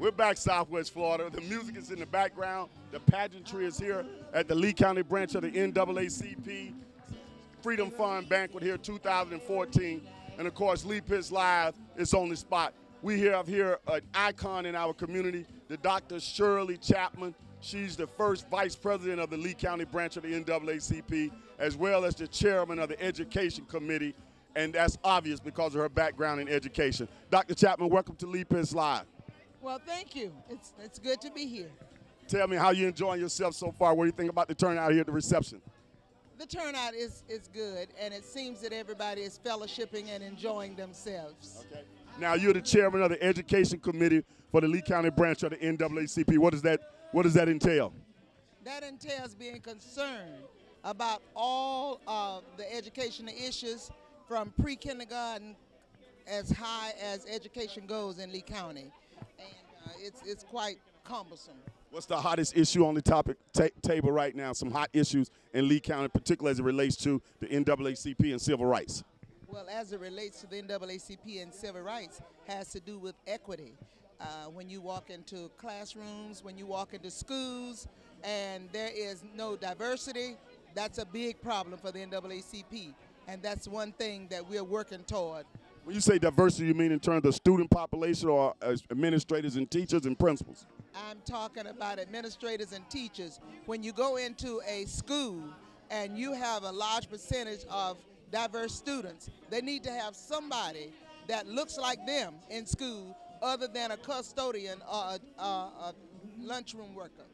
We're back Southwest Florida. The music is in the background. The pageantry is here at the Lee County branch of the NAACP Freedom Fund Banquet here 2014. And of course, Lee Pitts Live is on the spot. We have here an icon in our community, the Dr. Shirley Chapman. She's the first vice president of the Lee County branch of the NAACP, as well as the chairman of the Education Committee. And that's obvious because of her background in education. Dr. Chapman, welcome to Lee Pitts Live. Well, thank you. It's good to be here. Tell me how you enjoying yourself so far. What do you think about the turnout here at the reception? The turnout is good, and it seems that everybody is fellowshipping and enjoying themselves. Okay. Now, you're the chairman of the Education Committee for the Lee County branch of the NAACP. What does that entail? That entails being concerned about all of the educational issues from pre-kindergarten as high as education goes in Lee County. And it's quite cumbersome. What's the hottest issue on the topic table right now? Some hot issues in Lee County, particularly as it relates to the NAACP and civil rights. Well, as it relates to the NAACP and civil rights, has to do with equity. When you walk into classrooms, when you walk into schools, and there is no diversity, that's a big problem for the NAACP. And that's one thing that we're working toward. When you say diversity, you mean in terms of student population or administrators and teachers and principals? I'm talking about administrators and teachers. When you go into a school and you have a large percentage of diverse students, they need to have somebody that looks like them in school other than a custodian or a lunchroom worker.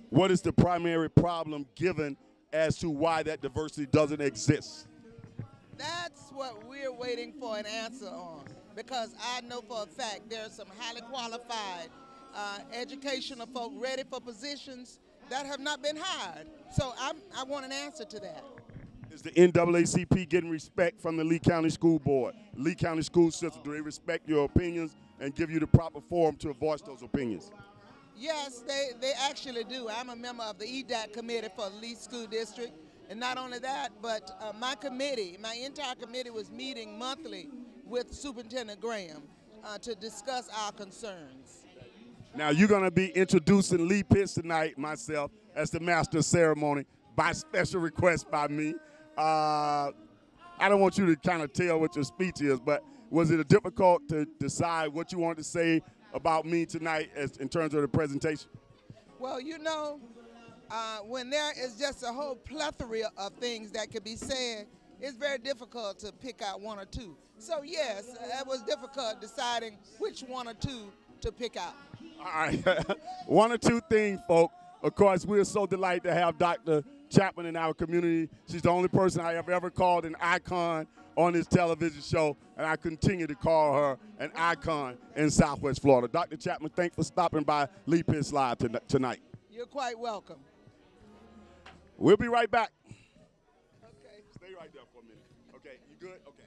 What is the primary problem given as to why that diversity doesn't exist? That's what we're waiting for an answer on, because I know for a fact there are some highly qualified educational folk ready for positions that have not been hired. So I want an answer to that. Is the NAACP getting respect from the Lee County School Board, Lee County School System? Do they respect your opinions and give you the proper forum to voice those opinions? Yes, they actually do. I'm a member of the EDAC committee for the Lee School District. And not only that, but my entire committee was meeting monthly with Superintendent Graham to discuss our concerns. Now, you're going to be introducing Lee Pitts tonight, myself, as the master of ceremony, by special request by me. I don't want you to kind of tell what your speech is, but was it difficult to decide what you wanted to say about me tonight in terms of the presentation? Well, you know, when there is just a whole plethora of things that could be said, it's very difficult to pick out one or two. So yes, it was difficult deciding which one or two to pick out. All right, one or two things, folk. Of course, we're so delighted to have Dr. Chapman in our community. She's the only person I have ever called an icon on this television show, and I continue to call her an icon in Southwest Florida. Dr. Chapman, thanks for stopping by Lee Pitts Live tonight. You're quite welcome. We'll be right back. Okay. Stay right there for a minute. Okay, you good? Okay.